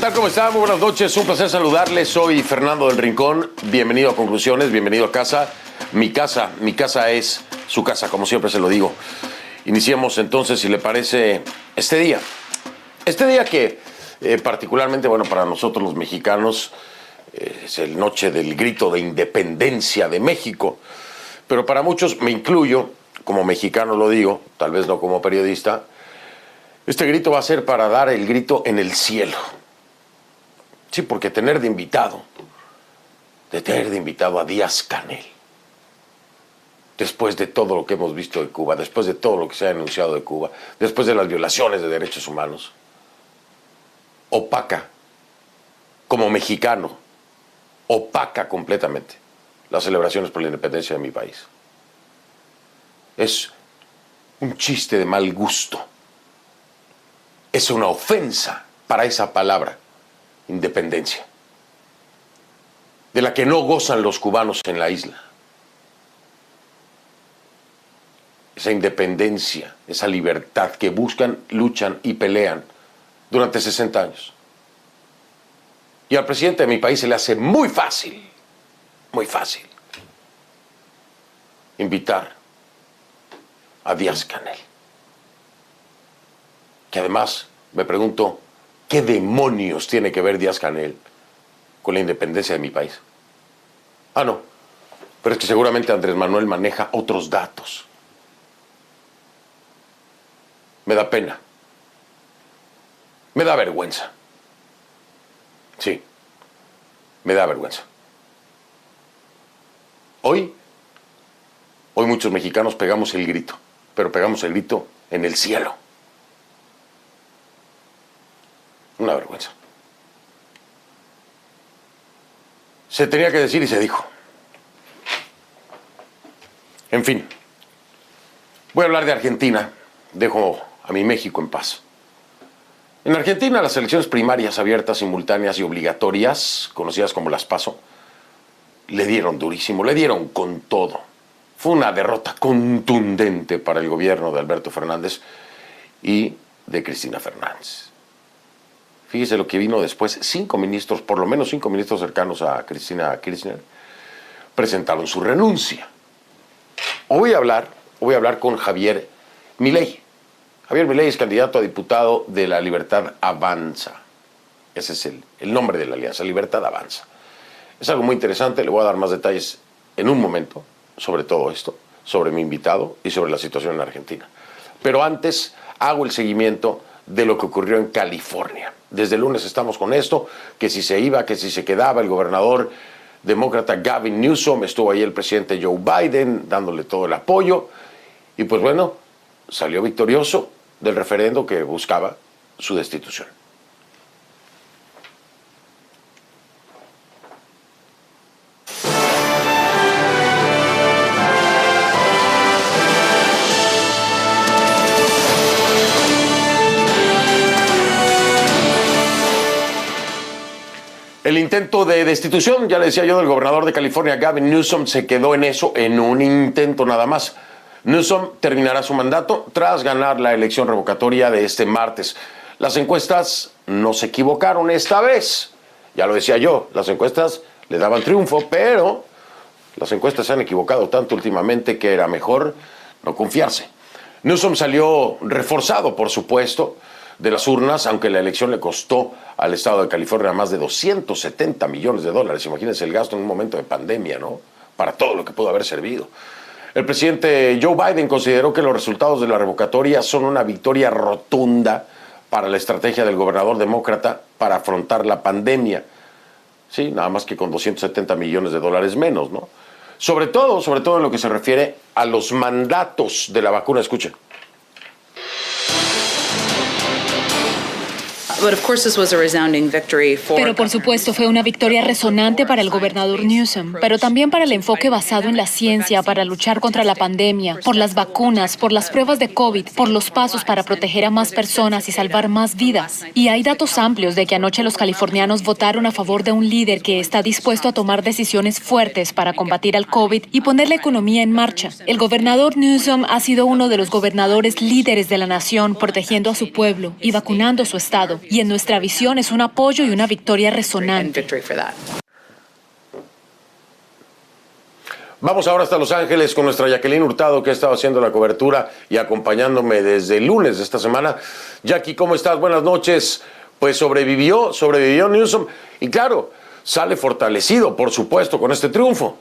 tal? ¿Cómo están? Muy buenas noches, un placer saludarles. Soy Fernando del Rincón. Bienvenido a Conclusiones, bienvenido a casa. Mi casa es su casa, como siempre se lo digo. Iniciamos entonces, si le parece, este día. Este día que particularmente, bueno, para nosotros los mexicanos es el noche del grito de independencia de México. Pero para muchos, me incluyo, como mexicano lo digo, tal vez no como periodista, este grito va a ser para dar el grito en el cielo. Sí, porque tener de invitado a Díaz-Canel, después de todo lo que hemos visto de Cuba, después de todo lo que se ha denunciado de Cuba, después de las violaciones de derechos humanos, opaca, como mexicano, opaca completamente las celebraciones por la independencia de mi país. Es un chiste de mal gusto. Es una ofensa para esa palabra, independencia, de la que no gozan los cubanos en la isla. Esa independencia, esa libertad que buscan, luchan y pelean durante 60 años. Y al presidente de mi país se le hace muy fácil, invitar a Díaz-Canel. Que además, me pregunto, ¿qué demonios tiene que ver Díaz-Canel con la independencia de mi país? No, pero es que seguramente Andrés Manuel maneja otros datos. Me da pena. Me da vergüenza. Sí, me da vergüenza. Hoy muchos mexicanos pegamos el grito, pero pegamos el grito en el cielo. Una vergüenza. Se tenía que decir y se dijo. En fin, voy a hablar de Argentina. Dejo a mi México en paz. En Argentina, las elecciones primarias abiertas, simultáneas y obligatorias, conocidas como las PASO, le dieron durísimo, le dieron con todo. Fue una derrota contundente para el gobierno de Alberto Fernández y de Cristina Fernández. Fíjese lo que vino después. 5 ministros, por lo menos 5 ministros cercanos a Cristina Kirchner, presentaron su renuncia. Hoy voy a hablar con Javier Milei. Javier Milei es candidato a diputado de la Libertad Avanza. Ese es el nombre de la alianza, Libertad Avanza. Es algo muy interesante, le voy a dar más detalles en un momento sobre todo esto, sobre mi invitado y sobre la situación en Argentina. Pero antes hago el seguimiento de lo que ocurrió en California. Desde el lunes estamos con esto, que si se iba, que si se quedaba. El gobernador demócrata Gavin Newsom, estuvo ahí el presidente Joe Biden dándole todo el apoyo y pues bueno, salió victorioso del referendo que buscaba su destitución. El intento de destitución, ya le decía yo, del gobernador de California, Gavin Newsom, se quedó en eso, en un intento nada más. Newsom terminará su mandato tras ganar la elección revocatoria de este martes. Las encuestas no se equivocaron esta vez. Ya lo decía yo, las encuestas le daban triunfo, pero las encuestas se han equivocado tanto últimamente que era mejor no confiarse. Newsom salió reforzado, por supuesto, de las urnas, aunque la elección le costó al estado de California más de $270 millones. Imagínense el gasto en un momento de pandemia, ¿no? Para todo lo que pudo haber servido. El presidente Joe Biden consideró que los resultados de la revocatoria son una victoria rotunda para la estrategia del gobernador demócrata para afrontar la pandemia. Sí, nada más que con $270 millones menos, ¿no? Sobre todo en lo que se refiere a los mandatos de la vacuna. Escuchen. Pero por supuesto fue una victoria resonante para el gobernador Newsom, pero también para el enfoque basado en la ciencia para luchar contra la pandemia, por las vacunas, por las pruebas de COVID, por los pasos para proteger a más personas y salvar más vidas. Y hay datos amplios de que anoche los californianos votaron a favor de un líder que está dispuesto a tomar decisiones fuertes para combatir al COVID y poner la economía en marcha. El gobernador Newsom ha sido uno de los gobernadores líderes de la nación protegiendo a su pueblo y vacunando su estado. y en nuestra visión es un apoyo y una victoria resonante. Vamos ahora hasta Los Ángeles con nuestra Jacqueline Hurtado, que ha estado haciendo la cobertura y acompañándome desde el lunes de esta semana. Jackie, ¿cómo estás? Buenas noches. Pues sobrevivió Newsom y claro, sale fortalecido, por supuesto, con este triunfo.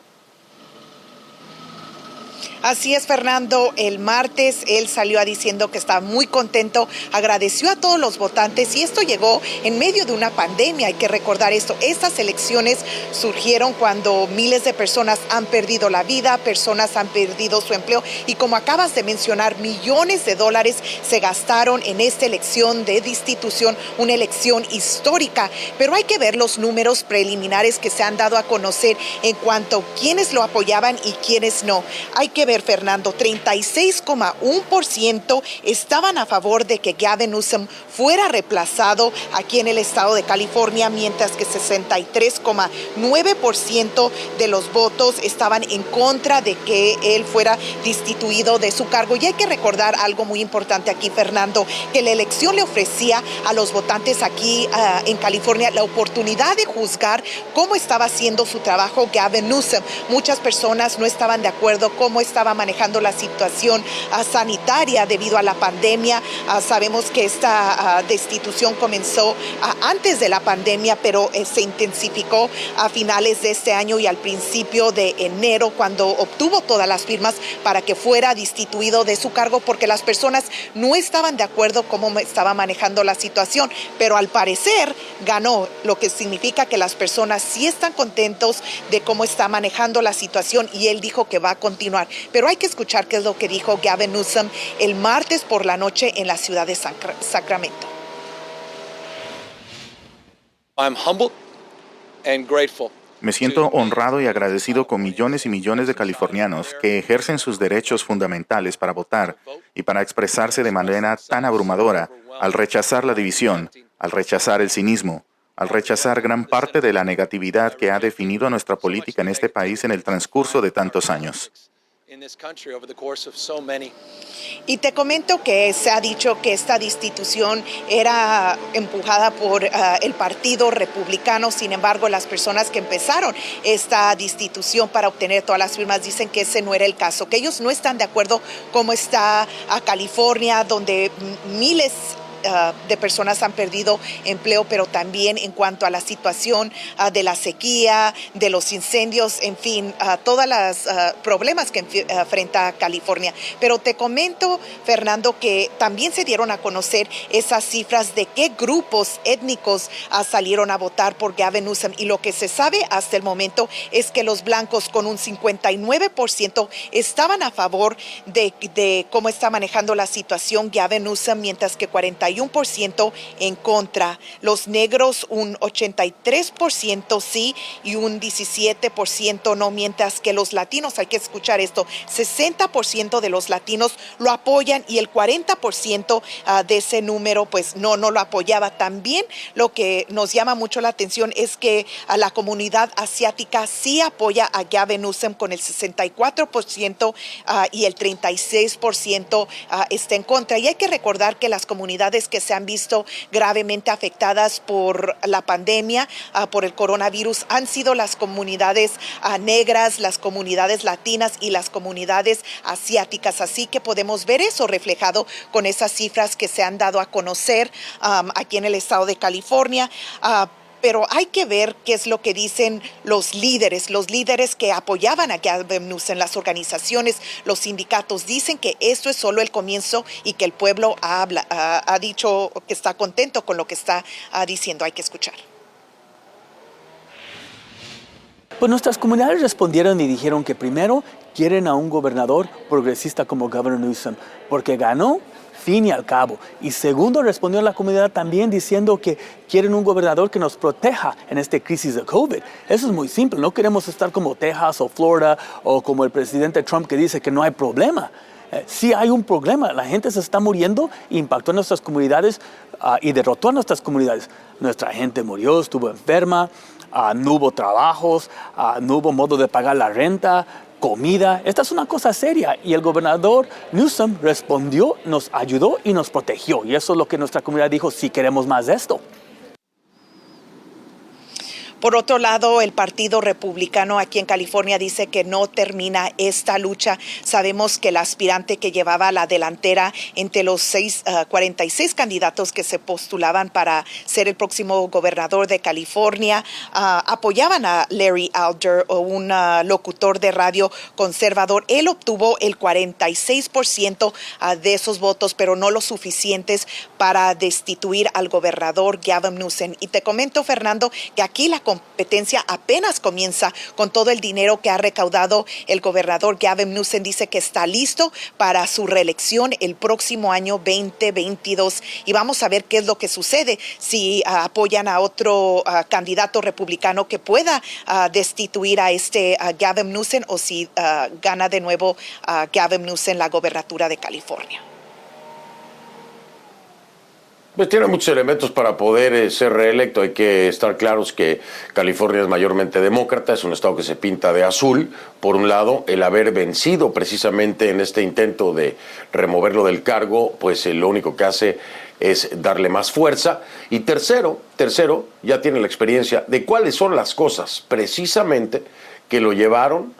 Así es, Fernando. El martes él salió diciendo que estaba muy contento, agradeció a todos los votantes y esto llegó en medio de una pandemia. Hay que recordar esto. Estas elecciones surgieron cuando miles de personas han perdido la vida, personas han perdido su empleo y como acabas de mencionar, millones de dólares se gastaron en esta elección de destitución, una elección histórica. Pero hay que ver los números preliminares que se han dado a conocer en cuanto a quiénes lo apoyaban y quiénes no. Hay que ver, Fernando, 36,1% estaban a favor de que Gavin Newsom fuera reemplazado aquí en el estado de California, mientras que 63,9% de los votos estaban en contra de que él fuera destituido de su cargo. Y hay que recordar algo muy importante aquí, Fernando, que la elección le ofrecía a los votantes aquí en California la oportunidad de juzgar cómo estaba haciendo su trabajo Gavin Newsom. Muchas personas no estaban de acuerdo cómo estaba manejando la situación sanitaria debido a la pandemia. Sabemos que esta destitución comenzó antes de la pandemia, pero se intensificó a finales de este año y al principio de enero, cuando obtuvo todas las firmas para que fuera destituido de su cargo, porque las personas no estaban de acuerdo cómo estaba manejando la situación, pero al parecer ganó, lo que significa que las personas sí están contentos de cómo está manejando la situación y él dijo que va a continuar. Pero hay que escuchar qué es lo que dijo Gavin Newsom el martes por la noche en la ciudad de Sacramento. I'm humbled and grateful. Me siento honrado y agradecido con millones y millones de californianos que ejercen sus derechos fundamentales para votar y para expresarse de manera tan abrumadora al rechazar la división, al rechazar el cinismo, al rechazar gran parte de la negatividad que ha definido nuestra política en este país en el transcurso de tantos años. Y te comento que se ha dicho que esta destitución era empujada por el Partido Republicano. Sin embargo, las personas que empezaron esta destitución para obtener todas las firmas dicen que ese no era el caso, que ellos no están de acuerdo cómo está California, donde miles de personas han perdido empleo, pero también en cuanto a la situación de la sequía, de los incendios, en fin, todos los problemas que enfrenta California. Pero te comento, Fernando, que también se dieron a conocer esas cifras de qué grupos étnicos salieron a votar por Gavin Newsom, y lo que se sabe hasta el momento es que los blancos con un 59% estaban a favor de cómo está manejando la situación Gavin Newsom, mientras que 41% en contra. Los negros un 83% sí y un 17% no, mientras que los latinos, hay que escuchar esto, 60% de los latinos lo apoyan y el 40% de ese número pues no lo apoyaba. También lo que nos llama mucho la atención es que a la comunidad asiática sí apoya a Gavin Newsom con el 64% y el 36% está en contra. Y hay que recordar que las comunidades que se han visto gravemente afectadas por la pandemia, por el coronavirus, han sido las comunidades negras, las comunidades latinas y las comunidades asiáticas. Así que podemos ver eso reflejado con esas cifras que se han dado a conocer aquí en el estado de California. Pero hay que ver qué es lo que dicen los líderes que apoyaban a Gavin Newsom, las organizaciones, los sindicatos. Dicen que esto es solo el comienzo y que el pueblo ha dicho que está contento con lo que está diciendo. Hay que escuchar. Pues nuestras comunidades respondieron y dijeron que primero quieren a un gobernador progresista como Gavin Newsom, porque ganó, fin y al cabo. Y segundo, respondió la comunidad también diciendo que quieren un gobernador que nos proteja en esta crisis de COVID. Eso es muy simple. No queremos estar como Texas o Florida o como el presidente Trump que dice que no hay problema. Sí hay un problema. La gente se está muriendo, impactó en nuestras comunidades y derrotó a nuestras comunidades. Nuestra gente murió, estuvo enferma, no hubo trabajos, no hubo modo de pagar la renta. comida. Esta es una cosa seria y el gobernador Newsom respondió, nos ayudó y nos protegió. Y eso es lo que nuestra comunidad dijo, si queremos más de esto. Por otro lado, el Partido Republicano aquí en California dice que no termina esta lucha. Sabemos que el aspirante que llevaba la delantera entre los 46 candidatos que se postulaban para ser el próximo gobernador de California apoyaban a Larry Elder, un locutor de radio conservador. Él obtuvo el 46% de esos votos, pero no los suficientes para destituir al gobernador Gavin Newsom. Y te comento, Fernando, que aquí la competencia apenas comienza con todo el dinero que ha recaudado el gobernador Gavin Newsom. Dice que está listo para su reelección el próximo año 2022 y vamos a ver qué es lo que sucede si apoyan a otro candidato republicano que pueda destituir a Gavin Newsom o si gana de nuevo Gavin Newsom la gobernatura de California. Pues tiene muchos elementos para poder ser reelecto. Hay que estar claros que California es mayormente demócrata, es un estado que se pinta de azul. Por un lado, el haber vencido precisamente en este intento de removerlo del cargo, pues lo único que hace es darle más fuerza. Y tercero, ya tiene la experiencia de cuáles son las cosas precisamente que lo llevaron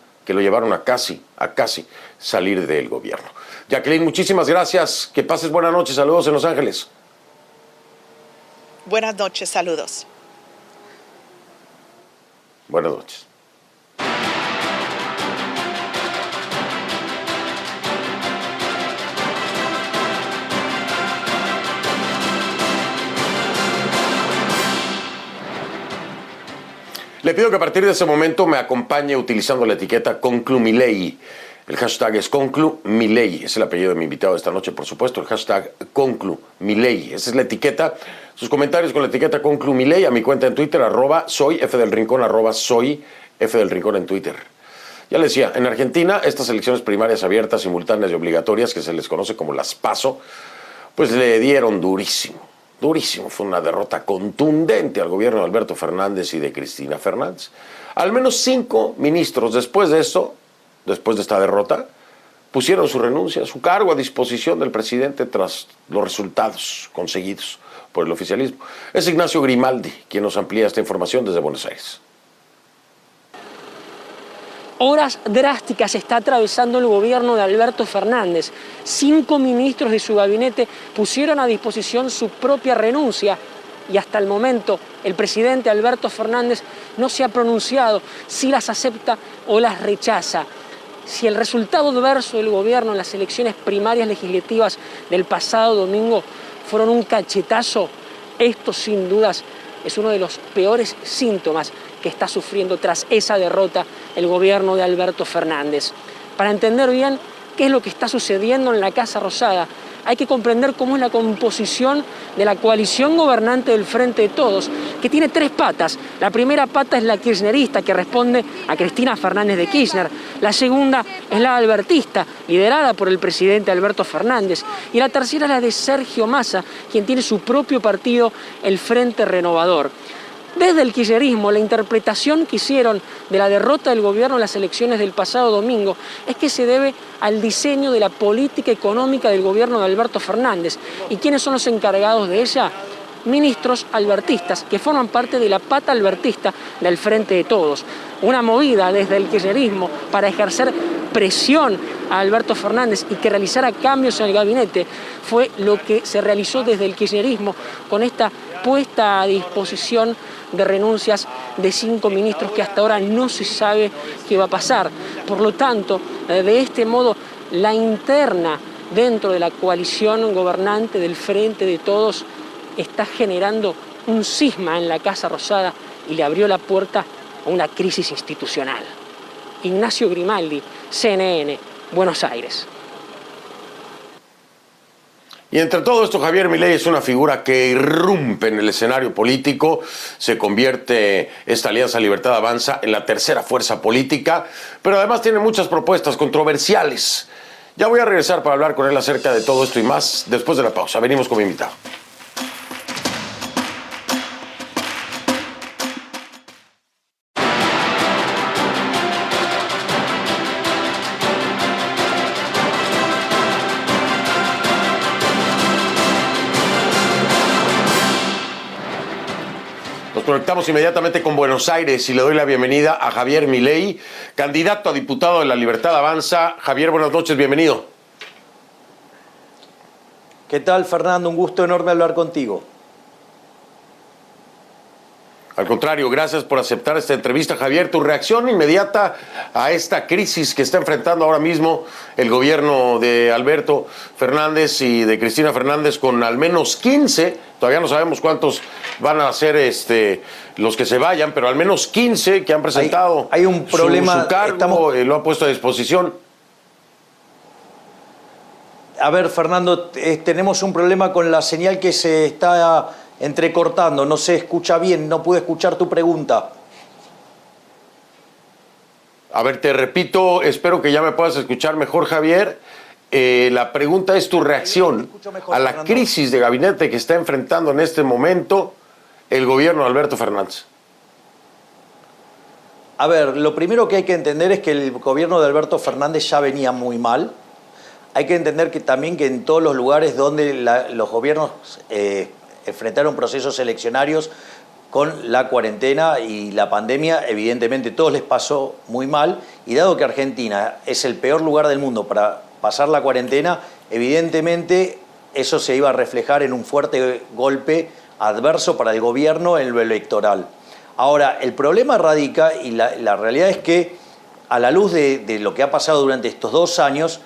a casi salir del gobierno. Jacqueline, muchísimas gracias. Que pases buenas noches. Saludos en Los Ángeles. Buenas noches, saludos. Buenas noches. Le pido que a partir de ese momento me acompañe utilizando la etiqueta ConcluMilei. El hashtag es ConcluMilei, es el apellido de mi invitado de esta noche, por supuesto, el hashtag ConcluMilei. Esa es la etiqueta, sus comentarios con la etiqueta ConcluMilei a mi cuenta en Twitter, @soyfdelrincón, @soyfdelrincón en Twitter. Ya les decía, en Argentina, estas elecciones primarias abiertas, simultáneas y obligatorias, que se les conoce como las PASO, pues le dieron durísimo. Fue una derrota contundente al gobierno de Alberto Fernández y de Cristina Fernández. Al menos 5 ministros después de esta derrota, pusieron su renuncia, su cargo a disposición del presidente tras los resultados conseguidos por el oficialismo. Es Ignacio Grimaldi quien nos amplía esta información desde Buenos Aires. Horas drásticas está atravesando el gobierno de Alberto Fernández. 5 ministros de su gabinete pusieron a disposición su propia renuncia y hasta el momento el presidente Alberto Fernández no se ha pronunciado si las acepta o las rechaza. Si el resultado adverso del gobierno en las elecciones primarias legislativas del pasado domingo fueron un cachetazo, esto sin dudas es uno de los peores síntomas que está sufriendo tras esa derrota el gobierno de Alberto Fernández. Para entender bien qué es lo que está sucediendo en la Casa Rosada, hay que comprender cómo es la composición de la coalición gobernante del Frente de Todos, que tiene 3 patas. La primera pata es la kirchnerista, que responde a Cristina Fernández de Kirchner. La segunda es la albertista, liderada por el presidente Alberto Fernández. Y la tercera es la de Sergio Massa, quien tiene su propio partido, el Frente Renovador. Desde el kirchnerismo, la interpretación que hicieron de la derrota del gobierno en las elecciones del pasado domingo es que se debe al diseño de la política económica del gobierno de Alberto Fernández. ¿Y quiénes son los encargados de ella? Ministros albertistas, que forman parte de la pata albertista del Frente de Todos. Una movida desde el kirchnerismo para ejercer presión a Alberto Fernández y que realizara cambios en el gabinete fue lo que se realizó desde el kirchnerismo con esta puesta a disposición de renuncias de 5 ministros que hasta ahora no se sabe qué va a pasar. Por lo tanto, de este modo, la interna dentro de la coalición gobernante del Frente de Todos está generando un cisma en la Casa Rosada y le abrió la puerta a una crisis institucional. Ignacio Grimaldi, CNN, Buenos Aires. Y entre todo esto, Javier Milei es una figura que irrumpe en el escenario político, se convierte esta Alianza Libertad Avanza en la tercera fuerza política, pero además tiene muchas propuestas controversiales. Ya voy a regresar para hablar con él acerca de todo esto y más después de la pausa. Venimos con mi invitado. Nos conectamos inmediatamente con Buenos Aires y le doy la bienvenida a Javier Milei, candidato a diputado de La Libertad Avanza. Javier, buenas noches, bienvenido. ¿Qué tal, Fernando? Un gusto enorme hablar contigo. Al contrario, gracias por aceptar esta entrevista, Javier. Tu reacción inmediata a esta crisis que está enfrentando ahora mismo el gobierno de Alberto Fernández y de Cristina Fernández, con al menos 15, todavía no sabemos cuántos van a ser los que se vayan, pero al menos 15 que han presentado hay un problema, su cargo, lo han puesto a disposición. A ver, Fernando, tenemos un problema con la señal que se está entrecortando, no se escucha bien, no pude escuchar tu pregunta. A ver, te repito, espero que ya me puedas escuchar mejor, Javier. La pregunta es tu reacción a la crisis de gabinete que está enfrentando en este momento el gobierno de Alberto Fernández. A ver, lo primero que hay que entender es que el gobierno de Alberto Fernández ya venía muy mal. Hay que entender que también que en todos los lugares donde los gobiernos enfrentaron procesos eleccionarios con la cuarentena y la pandemia, evidentemente todos les pasó muy mal, y dado que Argentina es el peor lugar del mundo para pasar la cuarentena, evidentemente eso se iba a reflejar en un fuerte golpe adverso para el gobierno en lo electoral. Ahora, el problema radica, y la realidad es que a la luz de lo que ha pasado durante estos 2 años,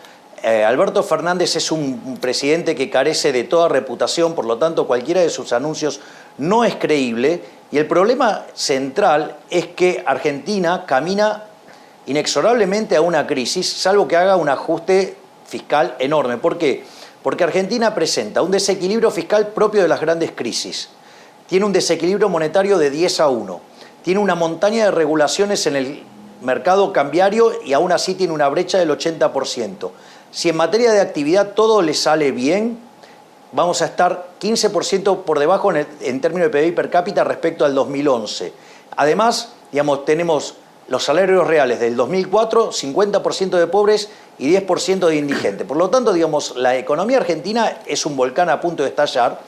Alberto Fernández es un presidente que carece de toda reputación, por lo tanto cualquiera de sus anuncios no es creíble, y el problema central es que Argentina camina inexorablemente a una crisis, salvo que haga un ajuste fiscal enorme. ¿Por qué? Porque Argentina presenta un desequilibrio fiscal propio de las grandes crisis, tiene un desequilibrio monetario de 10-1, tiene una montaña de regulaciones en el mercado cambiario y aún así tiene una brecha del 80%. Si en materia de actividad todo le sale bien, vamos a estar 15% por debajo en términos de PBI per cápita respecto al 2011. Además, digamos, tenemos los salarios reales del 2004, 50% de pobres y 10% de indigentes. Por lo tanto, digamos, la economía argentina es un volcán a punto de estallar,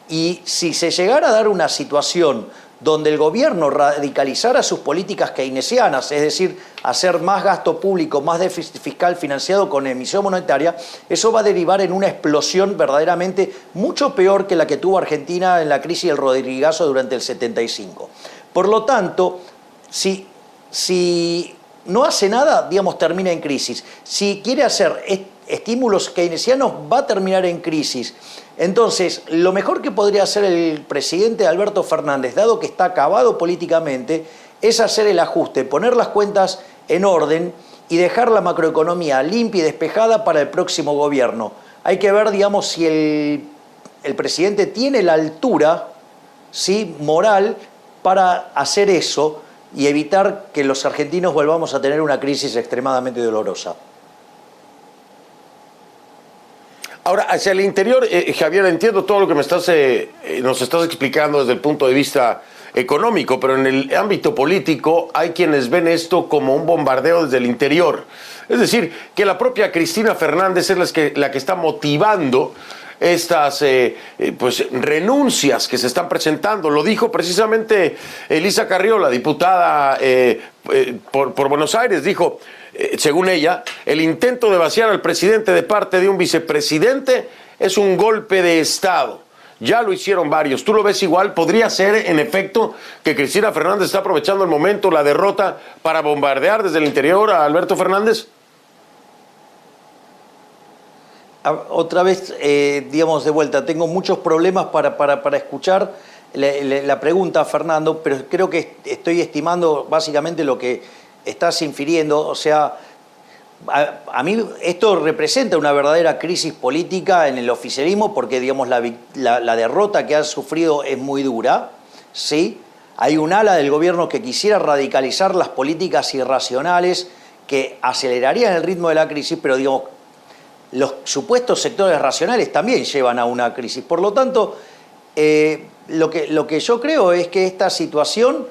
y si se llegara a dar una situación donde el gobierno radicalizara sus políticas keynesianas, es decir, hacer más gasto público, más déficit fiscal financiado con emisión monetaria, eso va a derivar en una explosión verdaderamente mucho peor que la que tuvo Argentina en la crisis del Rodrigazo durante el 75. Por lo tanto, si no hace nada, digamos, termina en crisis. Si quiere hacer estímulos keynesianos, va a terminar en crisis. Entonces, lo mejor que podría hacer el presidente Alberto Fernández, dado que está acabado políticamente, es hacer el ajuste, poner las cuentas en orden y dejar la macroeconomía limpia y despejada para el próximo gobierno. Hay que ver, digamos, si el presidente tiene la altura, ¿sí?, moral para hacer eso y evitar que los argentinos volvamos a tener una crisis extremadamente dolorosa. Ahora, hacia el interior, Javier, entiendo todo lo que nos estás explicando desde el punto de vista económico, pero en el ámbito político hay quienes ven esto como un bombardeo desde el interior. Es decir, que la propia Cristina Fernández es la que está motivando estas renuncias que se están presentando. Lo dijo precisamente Elisa Carrió, la diputada por Buenos Aires, dijo, según ella, el intento de vaciar al presidente de parte de un vicepresidente es un golpe de Estado. Ya lo hicieron varios. ¿Tú lo ves igual? ¿Podría ser, en efecto, que Cristina Fernández está aprovechando el momento, la derrota, para bombardear desde el interior a Alberto Fernández? Otra vez, digamos, de vuelta, tengo muchos problemas para escuchar la pregunta, Fernando, pero creo que estoy estimando básicamente lo que estás infiriendo. O sea, a mí esto representa una verdadera crisis política en el oficialismo porque, digamos, la derrota que ha sufrido es muy dura, ¿sí? Hay un ala del gobierno que quisiera radicalizar las políticas irracionales que acelerarían el ritmo de la crisis, pero, digamos, los supuestos sectores racionales también llevan a una crisis. Por lo tanto, lo que yo creo es que esta situación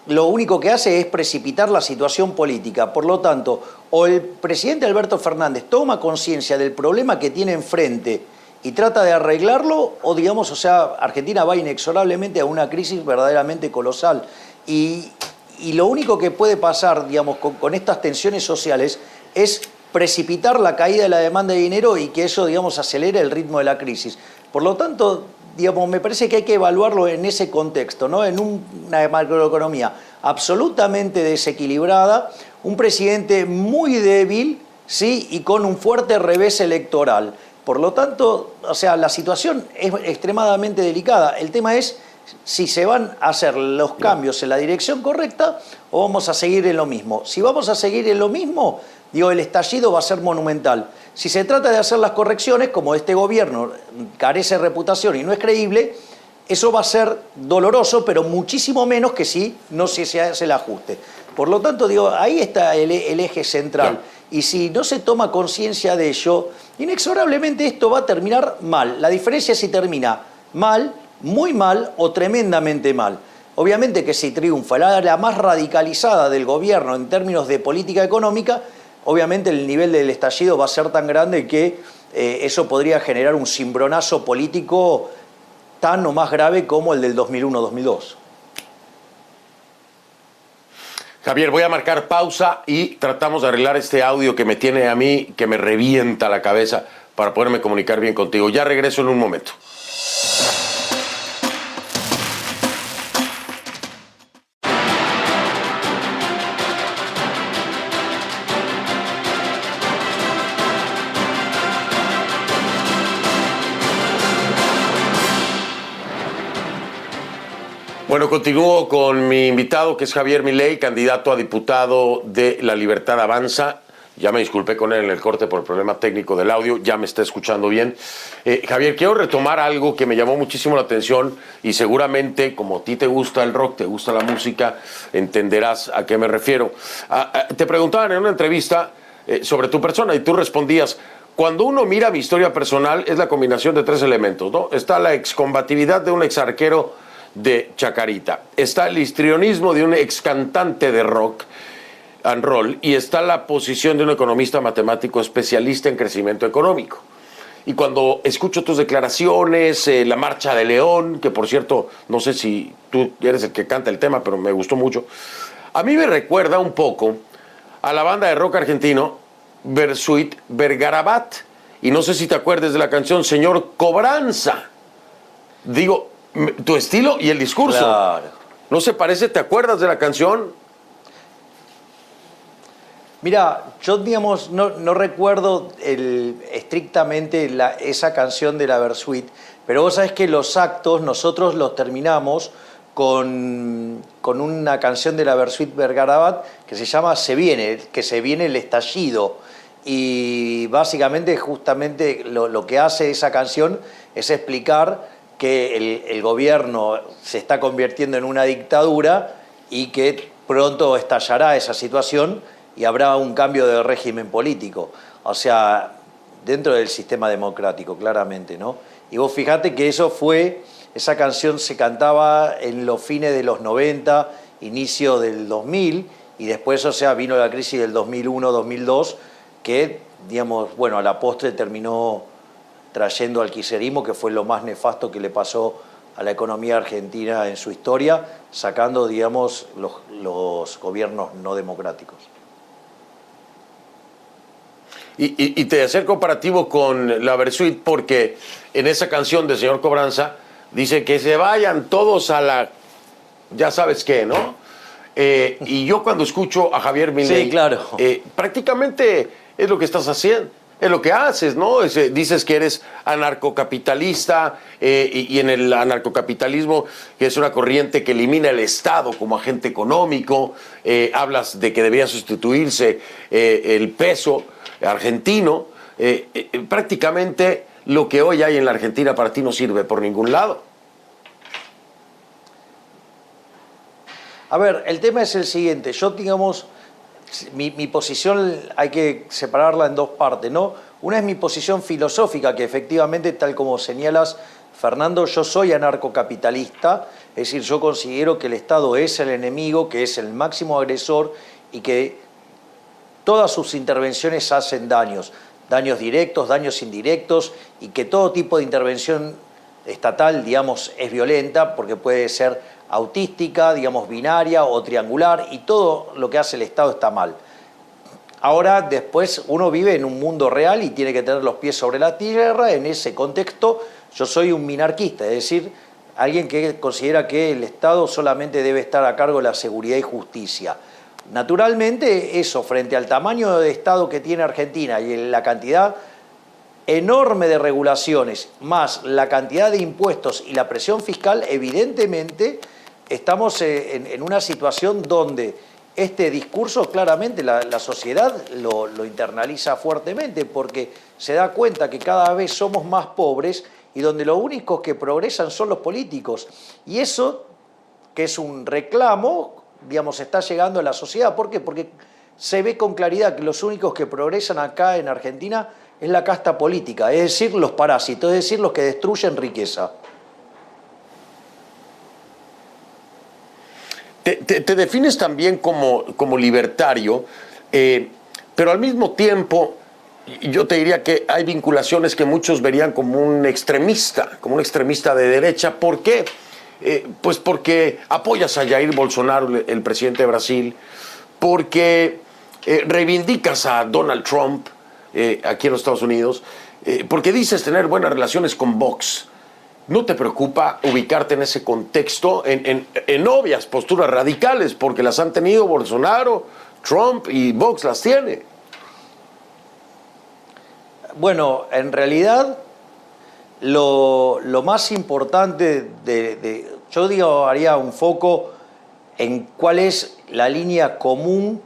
lo único que hace es precipitar la situación política. Por lo tanto, o el presidente Alberto Fernández toma conciencia del problema que tiene enfrente y trata de arreglarlo, o digamos, o sea, Argentina va inexorablemente a una crisis verdaderamente colosal. Y lo único que puede pasar, digamos, con estas tensiones sociales es precipitar la caída de la demanda de dinero y que eso, digamos, acelere el ritmo de la crisis. Por lo tanto, digamos, me parece que hay que evaluarlo en ese contexto, ¿no? En una macroeconomía absolutamente desequilibrada, un presidente muy débil, ¿sí? Y con un fuerte revés electoral. Por lo tanto, o sea, la situación es extremadamente delicada. El tema es si se van a hacer los cambios en la dirección correcta o vamos a seguir en lo mismo. Si vamos a seguir en lo mismo, digo, el estallido va a ser monumental. Si se trata de hacer las correcciones, como este gobierno carece de reputación y no es creíble, eso va a ser doloroso, pero muchísimo menos que si no se hace el ajuste. Por lo tanto, digo, ahí está el eje central. Claro. Y si no se toma conciencia de ello, inexorablemente esto va a terminar mal. La diferencia es si termina mal, muy mal o tremendamente mal. Obviamente que si triunfa la más radicalizada del gobierno en términos de política económica, obviamente el nivel del estallido va a ser tan grande que eso podría generar un cimbronazo político tan o más grave como el del 2001-2002. Javier, voy a marcar pausa y tratamos de arreglar este audio que me tiene a mí, que me revienta la cabeza, para poderme comunicar bien contigo. Ya regreso en un momento. Bueno, continúo con mi invitado, que es Javier Milei, candidato a diputado de La Libertad Avanza. Ya me disculpé con él en el corte por el problema técnico del audio, ya me está escuchando bien. Javier, quiero retomar algo que me llamó muchísimo la atención y seguramente, como a ti te gusta el rock, te gusta la música, entenderás a qué me refiero. Te preguntaban en una entrevista sobre tu persona y tú respondías: cuando uno mira mi historia personal es la combinación de tres elementos, ¿no? Está la excombatividad de un exarquero de Chacarita, está el histrionismo de un excantante de rock and roll y está la posición de un economista matemático especialista en crecimiento económico. Y cuando escucho tus declaraciones, la Marcha de León, que por cierto, no sé si tú eres el que canta el tema, pero me gustó mucho, a mí me recuerda un poco a la banda de rock argentino Versuit Vergarabat, y no sé si te acuerdas de la canción Señor Cobranza. Digo, tu estilo y el discurso. Claro. ¿No se parece? ¿Te acuerdas de la canción? Mira, yo, digamos, no recuerdo estrictamente esa canción de la Versuit, pero vos sabés que los actos nosotros los terminamos con una canción de la Versuit Vergarabat que se llama Se viene, que se viene el estallido. Y básicamente, justamente, lo que hace esa canción es explicar que el gobierno se está convirtiendo en una dictadura y que pronto estallará esa situación y habrá un cambio de régimen político. O sea, dentro del sistema democrático, claramente, ¿no? Y vos fijate que esa canción se cantaba en los fines de los 90, inicio del 2000, y después, o sea, vino la crisis del 2001-2002, que, digamos, bueno, a la postre terminó trayendo al kirchnerismo, que fue lo más nefasto que le pasó a la economía argentina en su historia, sacando, digamos, los gobiernos no democráticos. Y te hacer comparativo con la Versuit porque en esa canción de Señor Cobranza dice que se vayan todos a la... ya sabes qué, ¿no? Y yo cuando escucho a Javier Milei, sí, claro, prácticamente es lo que estás haciendo. Es lo que haces, ¿no? Dices que eres anarcocapitalista y en el anarcocapitalismo, que es una corriente que elimina el Estado como agente económico, hablas de que debería sustituirse el peso argentino. Prácticamente lo que hoy hay en la Argentina para ti no sirve por ningún lado. A ver, el tema es el siguiente. Yo, digamos... Mi posición hay que separarla en dos partes, ¿no? Una es mi posición filosófica, que efectivamente, tal como señalas, Fernando, yo soy anarcocapitalista, es decir, yo considero que el Estado es el enemigo, que es el máximo agresor y que todas sus intervenciones hacen daños. daños directos, daños indirectos, y que todo tipo de intervención estatal, digamos, es violenta porque puede ser autística, digamos, binaria o triangular, y todo lo que hace el Estado está mal. Ahora, después, uno vive en un mundo real y tiene que tener los pies sobre la tierra. En ese contexto, yo soy un minarquista, es decir, alguien que considera que el Estado solamente debe estar a cargo de la seguridad y justicia. Naturalmente, eso, frente al tamaño de Estado que tiene Argentina y la cantidad enorme de regulaciones, más la cantidad de impuestos y la presión fiscal, evidentemente estamos en una situación donde este discurso claramente la sociedad lo internaliza fuertemente, porque se da cuenta que cada vez somos más pobres y donde los únicos que progresan son los políticos. Y eso, que es un reclamo, digamos, está llegando a la sociedad. ¿Por qué? Porque se ve con claridad que los únicos que progresan acá en Argentina es la casta política, es decir, los parásitos, es decir, los que destruyen riqueza. Te defines también como libertario, pero al mismo tiempo yo te diría que hay vinculaciones que muchos verían como un extremista de derecha. ¿Por qué? Pues porque apoyas a Jair Bolsonaro, el presidente de Brasil, porque reivindicas a Donald Trump aquí en los Estados Unidos, porque dices tener buenas relaciones con Vox. ¿No te preocupa ubicarte en ese contexto, en obvias posturas radicales, porque las han tenido Bolsonaro, Trump y Vox las tiene? Bueno, en realidad lo más importante yo digo, haría un foco en cuál es la línea común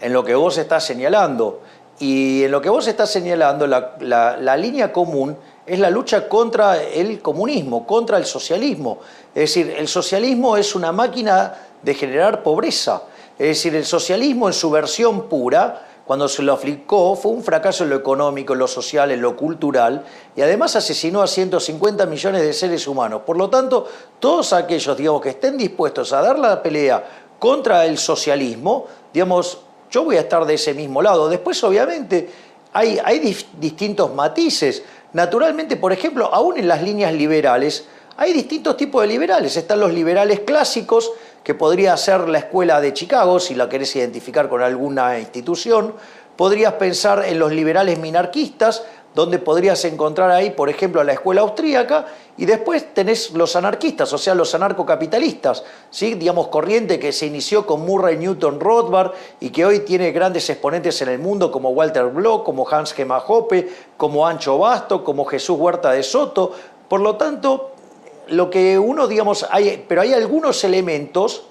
en lo que vos estás señalando. Y en lo que vos estás señalando, la línea común es la lucha contra el comunismo, contra el socialismo. Es decir, el socialismo es una máquina de generar pobreza. Es decir, el socialismo en su versión pura, cuando se lo aplicó, fue un fracaso en lo económico, en lo social, en lo cultural, y además asesinó a 150 millones de seres humanos. Por lo tanto, todos aquellos, digamos, que estén dispuestos a dar la pelea contra el socialismo, digamos, yo voy a estar de ese mismo lado. Después, obviamente, hay distintos matices. Naturalmente, por ejemplo, aún en las líneas liberales, hay distintos tipos de liberales. Están los liberales clásicos, que podría ser la escuela de Chicago, si la querés identificar con alguna institución. Podrías pensar en los liberales minarquistas, donde podrías encontrar ahí, por ejemplo, la escuela austríaca, y después tenés los anarquistas, o sea, los anarcocapitalistas, ¿sí? Digamos, corriente que se inició con Murray Newton Rothbard y que hoy tiene grandes exponentes en el mundo como Walter Bloch, como Hans Gemma Hoppe, como Ancho Basto, como Jesús Huerta de Soto. Por lo tanto, lo que uno, digamos, pero hay algunos elementos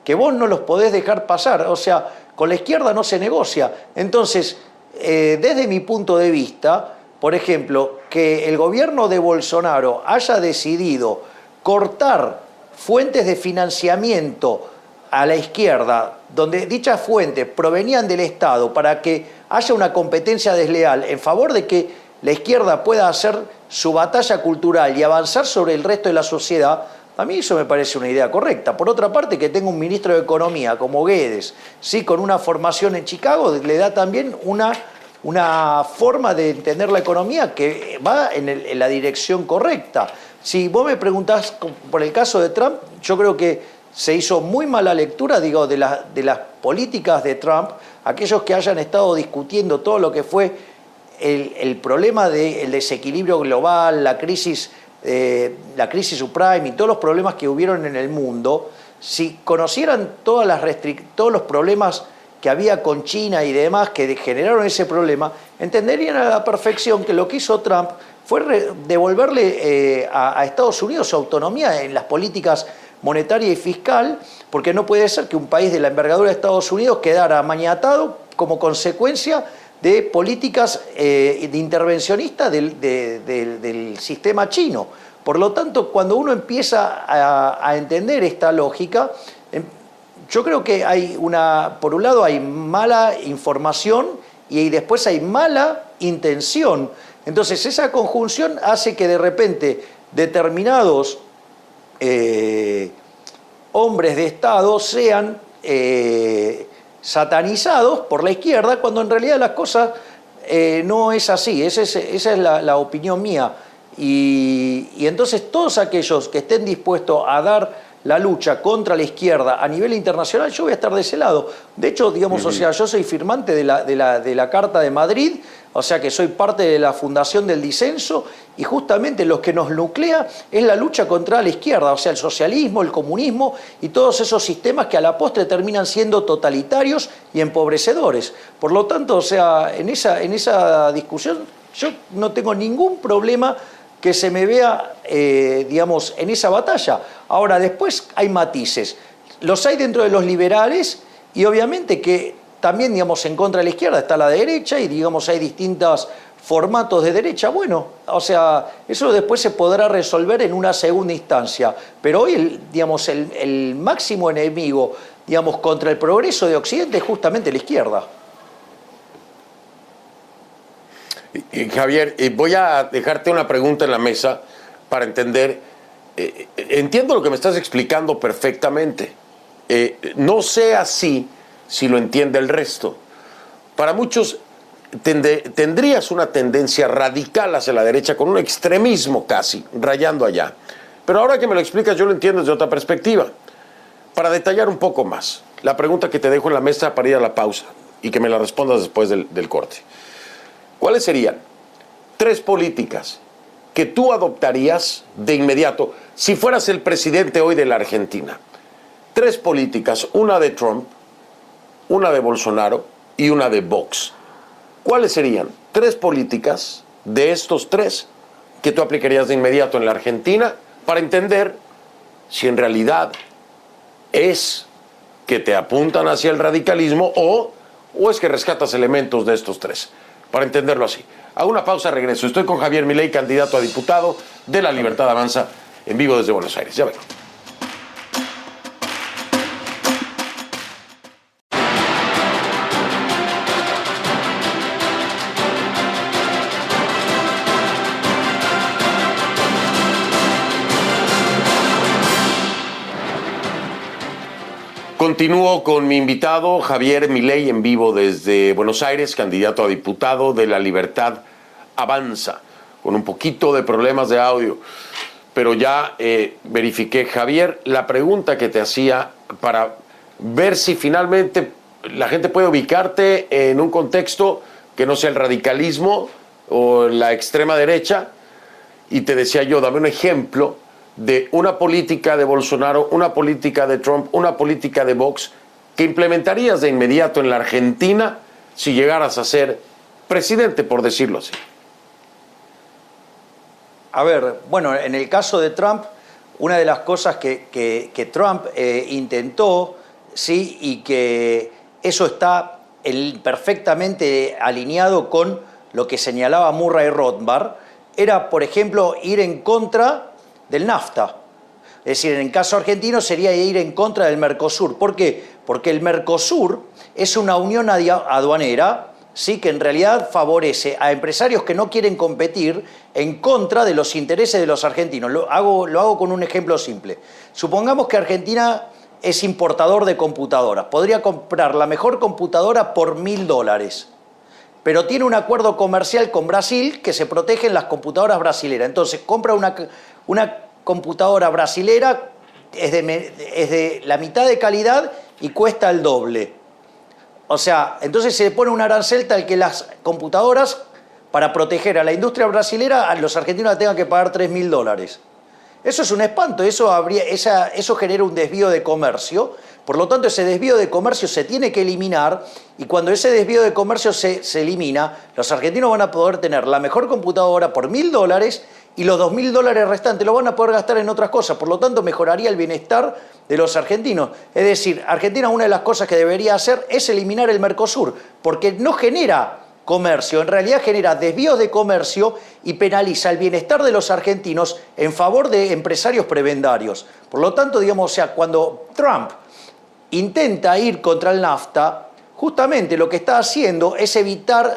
que vos no los podés dejar pasar, o sea, con la izquierda no se negocia. Entonces, desde mi punto de vista, por ejemplo, que el gobierno de Bolsonaro haya decidido cortar fuentes de financiamiento a la izquierda, donde dichas fuentes provenían del Estado, para que haya una competencia desleal en favor de que la izquierda pueda hacer su batalla cultural y avanzar sobre el resto de la sociedad, a mí eso me parece una idea correcta. Por otra parte, que tenga un ministro de Economía como Guedes, sí, con una formación en Chicago, le da también una forma de entender la economía que va en la dirección correcta. Si vos me preguntás por el caso de Trump, yo creo que se hizo muy mala lectura, digo, de las políticas de Trump. Aquellos que hayan estado discutiendo todo lo que fue el problema del desequilibrio global, la crisis subprime y todos los problemas que hubieron en el mundo, si conocieran todos los problemas que había con China y demás que generaron ese problema, entenderían a la perfección que lo que hizo Trump fue devolverle a Estados Unidos su autonomía en las políticas monetaria y fiscal, porque no puede ser que un país de la envergadura de Estados Unidos quedara maniatado como consecuencia de políticas de intervencionistas del sistema chino. Por lo tanto, cuando uno empieza a entender esta lógica, yo creo que por un lado hay mala información y después hay mala intención. Entonces esa conjunción hace que de repente determinados hombres de Estado sean satanizados por la izquierda, cuando en realidad las cosas no es así, esa es la opinión mía. Y entonces todos aquellos que estén dispuestos a dar la lucha contra la izquierda a nivel internacional, yo voy a estar de ese lado. De hecho, digamos, o sea, yo soy firmante de la Carta de Madrid, o sea que soy parte de la fundación del disenso, y justamente lo que nos nuclea es la lucha contra la izquierda, o sea, el socialismo, el comunismo y todos esos sistemas que a la postre terminan siendo totalitarios y empobrecedores. Por lo tanto, o sea, en esa discusión yo no tengo ningún problema que se me vea, digamos, en esa batalla. Ahora, después hay matices. Los hay dentro de los liberales y obviamente que también, digamos, en contra de la izquierda está la derecha y, digamos, hay distintos formatos de derecha. Bueno, o sea, eso después se podrá resolver en una segunda instancia. Pero hoy, digamos, el máximo enemigo, digamos, contra el progreso de Occidente es justamente la izquierda. Javier, voy a dejarte una pregunta en la mesa para entender. Entiendo lo que me estás explicando perfectamente. No sé así si lo entiende el resto. Para muchos tendrías una tendencia radical hacia la derecha, con un extremismo casi, rayando allá. Pero ahora que me lo explicas, yo lo entiendo desde otra perspectiva. Para detallar un poco más, la pregunta que te dejo en la mesa para ir a la pausa y que me la respondas después del corte. ¿Cuáles serían 3 políticas que tú adoptarías de inmediato si fueras el presidente hoy de la Argentina? 3 políticas, una de Trump, una de Bolsonaro y una de Vox. ¿Cuáles serían 3 políticas de estos 3 que tú aplicarías de inmediato en la Argentina para entender si en realidad es que te apuntan hacia el radicalismo o es que rescatas elementos de estos 3? Para entenderlo así. Hago una pausa, regreso. Estoy con Javier Milei, candidato a diputado de La Libertad Avanza, en vivo desde Buenos Aires. Ya vengo. Continúo con mi invitado, Javier Milei, en vivo desde Buenos Aires, candidato a diputado de La Libertad Avanza, con un poquito de problemas de audio, pero ya verifiqué. Javier, la pregunta que te hacía para ver si finalmente la gente puede ubicarte en un contexto que no sea el radicalismo o la extrema derecha, y te decía yo, dame un ejemplo de una política de Bolsonaro, una política de Trump, una política de Vox que implementarías de inmediato en la Argentina si llegaras a ser presidente, por decirlo así. A ver, bueno, en el caso de Trump, una de las cosas que Trump intentó, sí, y que eso está perfectamente alineado con lo que señalaba Murray Rothbard, era, por ejemplo, ir en contra del NAFTA. Es decir, en el caso argentino sería ir en contra del Mercosur. ¿Por qué? Porque el Mercosur es una unión aduanera, sí, que en realidad favorece a empresarios que no quieren competir en contra de los intereses de los argentinos. Lo hago con un ejemplo simple. Supongamos que Argentina es importador de computadoras. Podría comprar la mejor computadora por $1.000. Pero tiene un acuerdo comercial con Brasil que se protegen las computadoras brasileras. Entonces compra una computadora brasilera, es de la mitad de calidad y cuesta el doble. O sea, entonces se pone un arancel tal que las computadoras, para proteger a la industria brasilera, a los argentinos tengan que pagar $3.000. Eso es un espanto, eso genera un desvío de comercio. Por lo tanto, ese desvío de comercio se tiene que eliminar, y cuando ese desvío de comercio se elimina, los argentinos van a poder tener la mejor computadora por $1.000 y los $2.000 restantes lo van a poder gastar en otras cosas. Por lo tanto, mejoraría el bienestar de los argentinos. Es decir, Argentina, una de las cosas que debería hacer es eliminar el Mercosur, porque no genera comercio, en realidad genera desvíos de comercio y penaliza el bienestar de los argentinos en favor de empresarios prebendarios. Por lo tanto, digamos, o sea, cuando Trump intenta ir contra el NAFTA, justamente lo que está haciendo es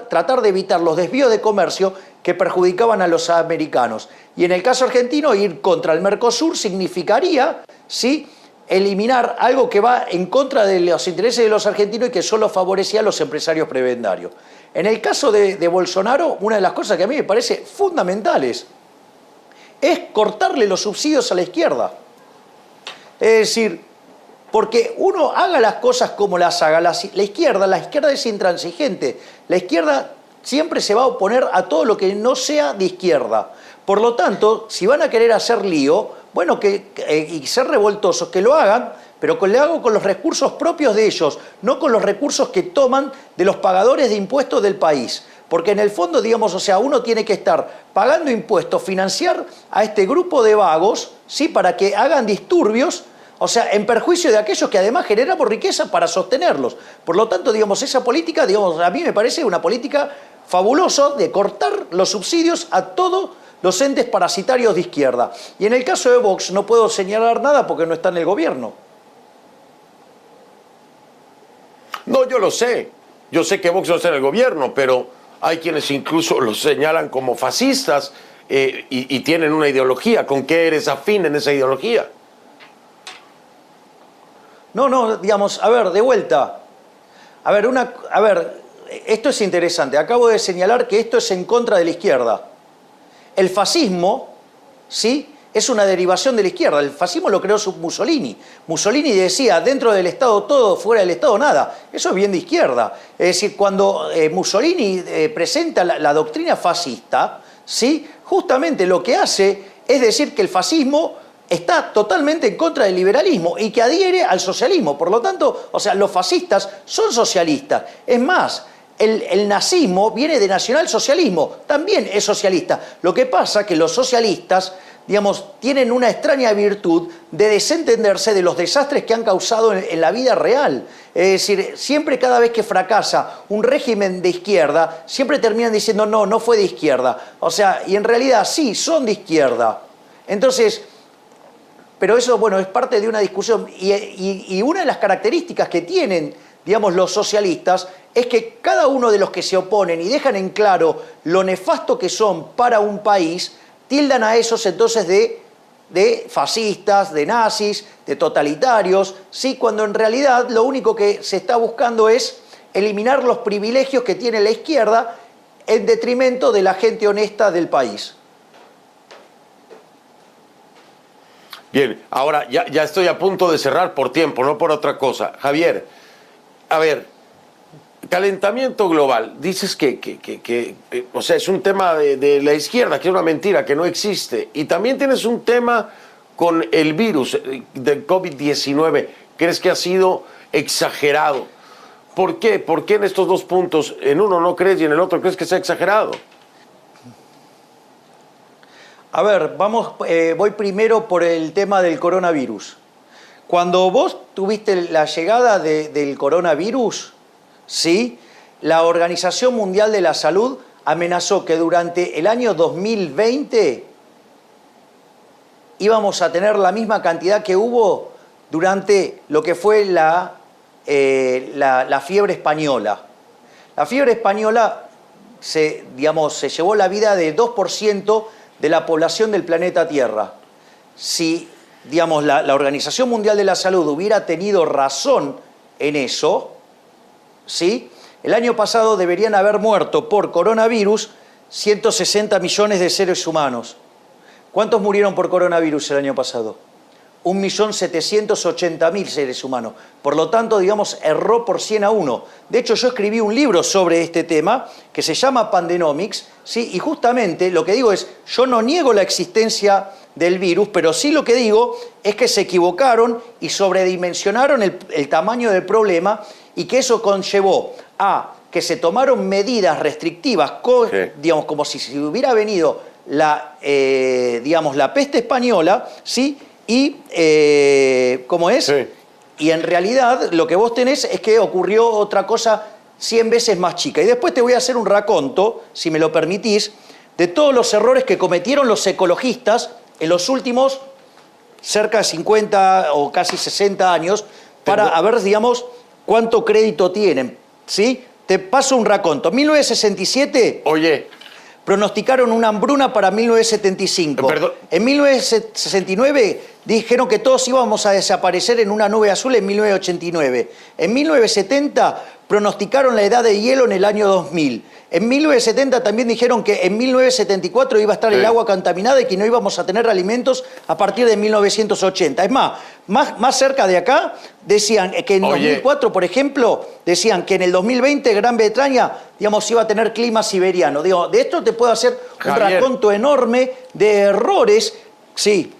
tratar de evitar los desvíos de comercio que perjudicaban a los americanos. Y en el caso argentino, ir contra el Mercosur significaría, ¿sí?, eliminar algo que va en contra de los intereses de los argentinos y que solo favorecía a los empresarios prebendarios. En el caso de Bolsonaro, una de las cosas que a mí me parece fundamentales es cortarle los subsidios a la izquierda. Es decir, porque uno haga las cosas como las haga, la izquierda es intransigente. La izquierda siempre se va a oponer a todo lo que no sea de izquierda. Por lo tanto, si van a querer hacer lío, bueno, y ser revoltosos, que lo hagan, pero que lo hagan con los recursos propios de ellos, no con los recursos que toman de los pagadores de impuestos del país. Porque en el fondo, digamos, o sea, uno tiene que estar pagando impuestos, financiar a este grupo de vagos, ¿sí?, para que hagan disturbios, o sea, en perjuicio de aquellos que además generamos riqueza para sostenerlos. Por lo tanto, digamos, esa política, digamos, a mí me parece una política fabulosa de cortar los subsidios a todos los entes parasitarios de izquierda. Y en el caso de Vox no puedo señalar nada porque no está en el gobierno. No, yo lo sé. Yo sé que Vox no está en el gobierno, pero hay quienes incluso los señalan como fascistas y tienen una ideología. ¿Con qué eres afín en esa ideología? No, digamos, a ver, de vuelta. A ver, esto es interesante. Acabo de señalar que esto es en contra de la izquierda. El fascismo, ¿sí?, es una derivación de la izquierda. El fascismo lo creó Mussolini. Mussolini decía, dentro del Estado todo, fuera del Estado nada. Eso es bien de izquierda. Es decir, cuando Mussolini presenta la doctrina fascista, ¿sí?, justamente lo que hace es decir que el fascismo está totalmente en contra del liberalismo y que adhiere al socialismo. Por lo tanto, o sea, los fascistas son socialistas. Es más, el nazismo viene de nacionalsocialismo, también es socialista. Lo que pasa es que los socialistas, digamos, tienen una extraña virtud de desentenderse de los desastres que han causado en la vida real. Es decir, siempre cada vez que fracasa un régimen de izquierda, siempre terminan diciendo, no fue de izquierda. O sea, y en realidad sí, son de izquierda. Entonces, pero eso, bueno, es parte de una discusión. Y una de las características que tienen, digamos, los socialistas es que cada uno de los que se oponen y dejan en claro lo nefasto que son para un país, tildan a esos entonces de fascistas, de nazis, de totalitarios, ¿sí?, cuando en realidad lo único que se está buscando es eliminar los privilegios que tiene la izquierda en detrimento de la gente honesta del país. Bien, ahora ya estoy a punto de cerrar por tiempo, no por otra cosa. Javier, a ver, calentamiento global, dices que o sea, es un tema de la izquierda, que es una mentira, que no existe. Y también tienes un tema con el virus del COVID-19. ¿Crees que ha sido exagerado? ¿Por qué? ¿Por qué en estos dos puntos, en uno no crees y en el otro crees que sea exagerado? A ver, voy primero por el tema del coronavirus. Cuando vos tuviste la llegada del coronavirus, ¿sí?, la Organización Mundial de la Salud amenazó que durante el año 2020 íbamos a tener la misma cantidad que hubo durante lo que fue la fiebre española. La fiebre española se llevó la vida de 2% de la población del planeta Tierra. Si, digamos, la Organización Mundial de la Salud hubiera tenido razón en eso, ¿sí?, el año pasado deberían haber muerto por coronavirus 160 millones de seres humanos. ¿Cuántos murieron por coronavirus el año pasado? 1.780.000 seres humanos. Por lo tanto, digamos, erró por 100 a 1. De hecho, yo escribí un libro sobre este tema que se llama Pandenomics, ¿sí?, y justamente lo que digo es, yo no niego la existencia del virus, pero sí lo que digo es que se equivocaron y sobredimensionaron el tamaño del problema y que eso conllevó a que se tomaron medidas restrictivas, digamos, como si hubiera venido la peste española, ¿sí?, y, ¿cómo es? Sí. Y en realidad lo que vos tenés es que ocurrió otra cosa 100 veces más chica. Y después te voy a hacer un raconto, si me lo permitís, de todos los errores que cometieron los ecologistas en los últimos cerca de 50 o casi 60 años para ver, digamos, cuánto crédito tienen, ¿sí? Te paso un raconto. 1967... Oye, pronosticaron una hambruna para 1975. Perdón. En 1969 dijeron que todos íbamos a desaparecer en una nube azul en 1989. En 1970 pronosticaron la edad de hielo en el año 2000. En 1970 también dijeron que en 1974 iba a estar el agua contaminada y que no íbamos a tener alimentos a partir de 1980. Es más cerca de acá decían que en 2004, por ejemplo, decían que en el 2020 Gran Bretaña, digamos, iba a tener clima siberiano. Digo, de esto te puedo hacer un raconto enorme de errores. Sí.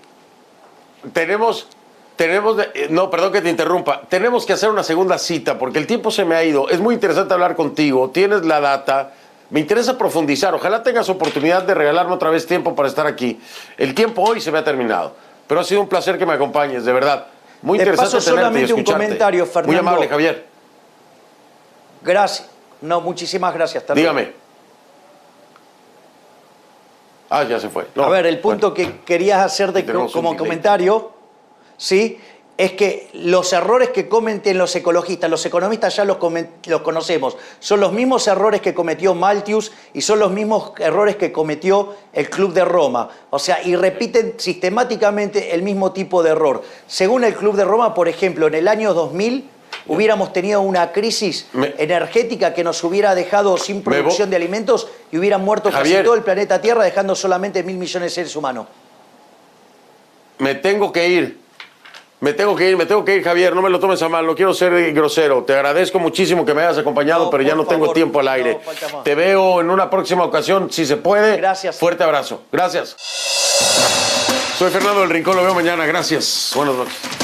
No, perdón que te interrumpa. Tenemos que hacer una segunda cita porque el tiempo se me ha ido. Es muy interesante hablar contigo. Tienes la data. Me interesa profundizar. Ojalá tengas oportunidad de regalarme otra vez tiempo para estar aquí. El tiempo hoy se me ha terminado. Pero ha sido un placer que me acompañes, de verdad. Muy interesante paso tenerte y solamente un escucharte. comentario, Fernando. Muy amable, Javier. Gracias. No, muchísimas gracias. Dígame. Ya se fue. No, a ver, el punto que querías hacerte como comentario, ¿sí? Es que los errores que cometen los ecologistas, los economistas ya los conocemos, son los mismos errores que cometió Malthus y son los mismos errores que cometió el Club de Roma. O sea, y repiten sistemáticamente el mismo tipo de error. Según el Club de Roma, por ejemplo, en el año 2000 hubiéramos tenido una crisis energética que nos hubiera dejado sin producción de alimentos y hubiera muerto casi todo el planeta Tierra, dejando solamente 1.000 millones de seres humanos. Me tengo que ir, Javier, no me lo tomes a mal, no quiero ser grosero. Te agradezco muchísimo que me hayas acompañado, pero ya no tengo tiempo al aire. Te veo en una próxima ocasión, si se puede. Gracias. Fuerte abrazo. Gracias. Soy Fernando del Rincón, lo veo mañana. Gracias. Buenas noches.